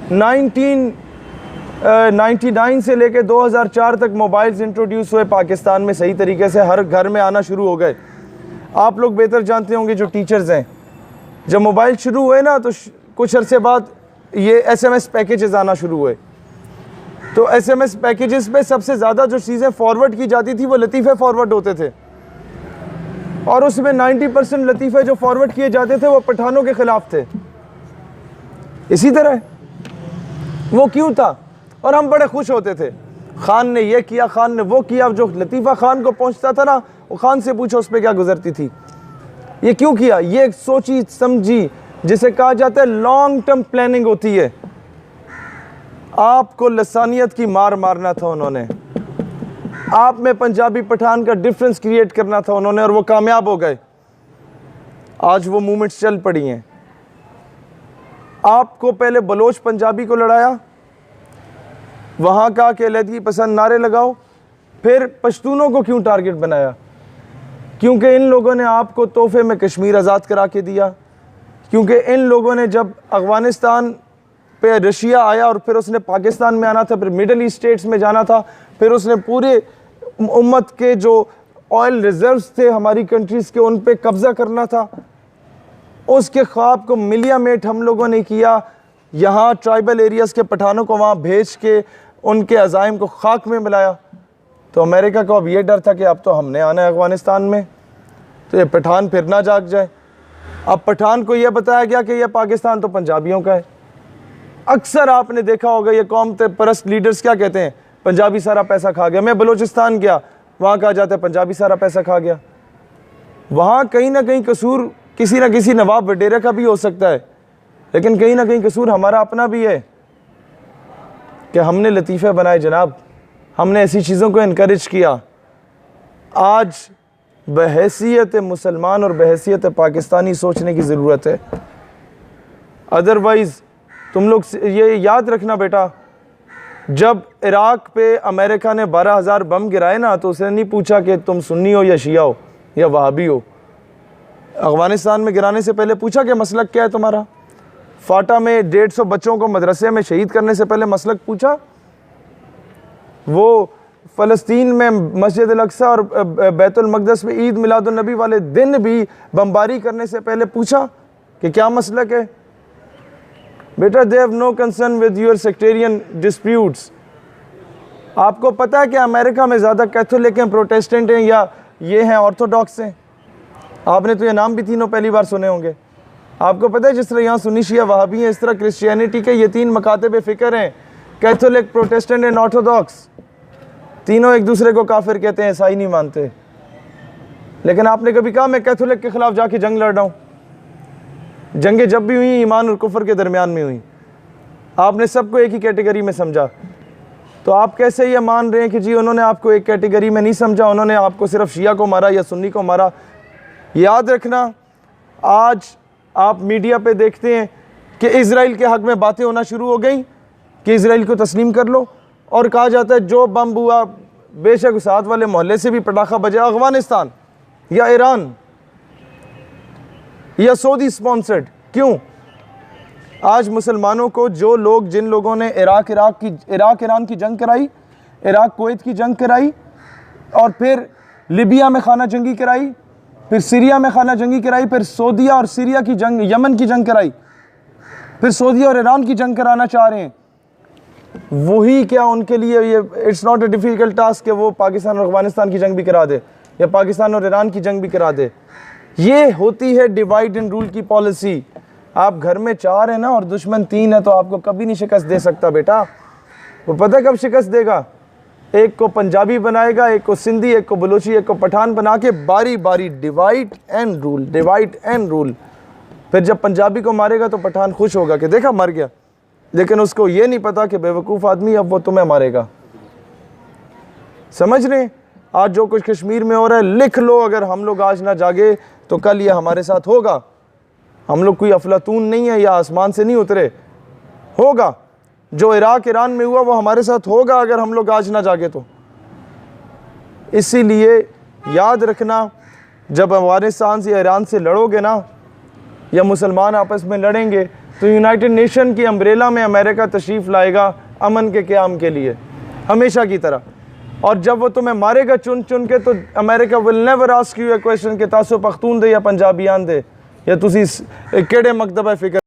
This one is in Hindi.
1999 से लेके 2004 तक मोबाइल्स इंट्रोड्यूस हुए पाकिस्तान में, सही तरीके से हर घर में आना शुरू हो गए। आप लोग बेहतर जानते होंगे जो टीचर्स हैं, जब मोबाइल शुरू हुए ना तो कुछ अरसे बाद ये SMS पैकेजेस आना शुरू हुए। तो SMS पैकेजेस पे सबसे ज़्यादा जो चीज़ें फॉरवर्ड की जाती थी वो लतीफ़े फॉरवर्ड होते थे, और उसमें 90% लतीफ़े जो फॉरवर्ड किए जाते थे वो पठानों के ख़िलाफ़ थे। इसी तरह वो क्यों था, और हम बड़े खुश होते थे, खान ने ये किया, खान ने वो किया। जो लतीफ़ा खान को पहुंचता था ना, वो खान से पूछो उस पर क्या गुजरती थी, ये क्यों किया। ये एक सोची समझी, जिसे कहा जाता है लॉन्ग टर्म प्लानिंग होती है। आपको लसानियत की मार मारना था उन्होंने, आप में पंजाबी पठान का डिफरेंस क्रिएट करना था उन्होंने, और वो कामयाब हो गए। आज वो मूवमेंट्स चल पड़ी हैं। आपको पहले बलोच पंजाबी को लड़ाया, वहाँ का कि अलहदगी पसंद नारे लगाओ, फिर पश्तूनों को क्यों टारगेट बनाया, क्योंकि इन लोगों ने आपको तोहफे में कश्मीर आज़ाद करा के दिया। क्योंकि इन लोगों ने जब अफ़गानिस्तान पे रशिया आया और फिर उसने पाकिस्तान में आना था, फिर मिडल ईस्ट स्टेट्स में जाना था, फिर उसने पूरे उम्मत के जो ऑयल रिजर्व्स थे हमारी कंट्रीज़ के, उन पे कब्ज़ा करना था। उसके ख्वाब को मिलिया मेट हम लोगों ने किया। यहाँ ट्राइबल एरियाज़ के पठानों को वहाँ भेज के उनके अज़ाइम को खाक में मिलाया। तो अमेरिका को अब ये डर था कि अब तो हमने आना है अफ़गानिस्तान में, तो ये पठान फिर ना जाग जाए। अब पठान को यह बताया गया कि यह पाकिस्तान तो पंजाबियों का है। अक्सर आपने देखा होगा ये कौम परस्त लीडर्स क्या कहते हैं, पंजाबी सारा पैसा खा गया। मैं बलूचिस्तान गया, वहाँ कहा जाता है पंजाबी सारा पैसा खा गया। वहाँ कहीं ना कहीं कसूर किसी न किसी नवाब वडेरा का भी हो सकता है, लेकिन कहीं ना कहीं कसूर हमारा अपना भी है कि हमने लतीफ़े बनाए जनाब, हमने ऐसी चीज़ों को इनकरेज किया। आज बहैसियत मुसलमान और बहैसियत पाकिस्तानी सोचने की ज़रूरत है। अदरवाइज़ तुम लोग ये याद रखना बेटा, जब इराक़ पे अमेरिका ने 12,000 बम गिराए ना, तो उसने नहीं पूछा कि तुम सुन्नी हो या शिया हो या वहाबी हो। अफ़गानिस्तान में गिराने से पहले पूछा कि मसलक क्या है तुम्हारा। फाटा में 150 बच्चों को मदरसे में शहीद करने से पहले मसलक पूछा। वो फ़लस्तीन में मस्जिद अल-अक़सा और बैतुल मक़दस में ईद मिलादुन नबी वाले दिन भी बमबारी करने से पहले पूछा कि क्या मसलक है। बेटा, they have no concern with your sectarian disputes. आपको पता है कि अमेरिका में ज़्यादा कैथोलिक हैं, प्रोटेस्टेंट हैं, या ये हैं ऑर्थोडॉक्स हैं। आपने तो ये नाम भी तीनों पहली बार सुने होंगे। आपको पता है जिस तरह यहाँ सुन्नी शिया वहाबी हैं, इस तरह क्रिश्चियनिटी के ये 3 मकातब फ़िक्र हैं, कैथोलिक, प्रोटेस्टेंट एंड ऑर्थोडॉक्स। तीनों एक दूसरे को काफिर कहते हैं, ईसाई नहीं मानते। लेकिन आपने कभी कहा मैं कैथोलिक के खिलाफ जाके जंग लड़ रहा हूँ? जंगें जब भी हुई ईमान और कुफर के दरमियान में हुई, आपने सबको एक ही कैटेगरी में समझा। तो आप कैसे ये मान रहे हैं कि जी उन्होंने आपको एक कैटेगरी में नहीं समझा, उन्होंने आपको सिर्फ शिया को मारा या सुन्नी को मारा? याद रखना, आज आप मीडिया पे देखते हैं कि इजराइल के हक़ में बातें होना शुरू हो गई कि इजराइल को तस्लीम कर लो, और कहा जाता है जो बम हुआ बेशक उस साथ वाले मोहल्ले से भी पटाखा बजा, अफ़गानिस्तान या ईरान या सऊदी स्पॉन्सर्ड। क्यों? आज मुसलमानों को जो लोग, जिन लोगों ने इराक ईरान की जंग कराई, इराक कुवैत की जंग कराई, और फिर लिबिया में खाना जंगी कराई, फिर सीरिया में खाना जंगी कराई, फिर सऊदीया और सीरिया की जंग, यमन की जंग कराई, फिर सऊदी और ईरान की जंग कराना चाह रहे हैं, वही क्या उनके लिए ये it's not a difficult task कि वो पाकिस्तान और अफ़गानिस्तान की जंग भी करा दे या पाकिस्तान और ईरान की जंग भी करा दे। ये होती है डिवाइड एंड रूल की पॉलिसी। आप घर में 4 हैं ना और दुश्मन 3 है, तो आपको कभी नहीं शिकस्त दे सकता बेटा। वो पता है कब शिकस्त देगा? एक को पंजाबी बनाएगा, एक को सिंधी, एक को बलोची, एक को पठान बना के बारी बारी divide and rule, divide and rule. फिर जब पंजाबी को मारेगा तो पठान खुश होगा कि देखा मर गया, लेकिन उसको ये नहीं पता कि बेवकूफ़ आदमी अब वो तुम्हें मारेगा। समझ रहे? आज जो कुछ कश्मीर में हो रहा है, लिख लो, अगर हम लोग आज ना जागे तो कल ये हमारे साथ होगा। हम लोग कोई अफलातून नहीं है या आसमान से नहीं उतरे, होगा। जो इराक ईरान में हुआ वो हमारे साथ होगा अगर हम लोग आज ना जागे तो। इसीलिए याद रखना, जब अफगानिस्तान से ईरान से लड़ोगे ना, या मुसलमान आपस में लड़ेंगे, तो यूनाइटेड नेशन की अम्ब्रेला में अमेरिका तशरीफ़ लाएगा अमन के क़याम के लिए, हमेशा की तरह। और जब वो तुम्हें मारेगा चुन चुन के, तो America will never ask U A question कि तासो पख्तून दे या पंजाबियान दे, या तुसी केड़े मकतब फिक्र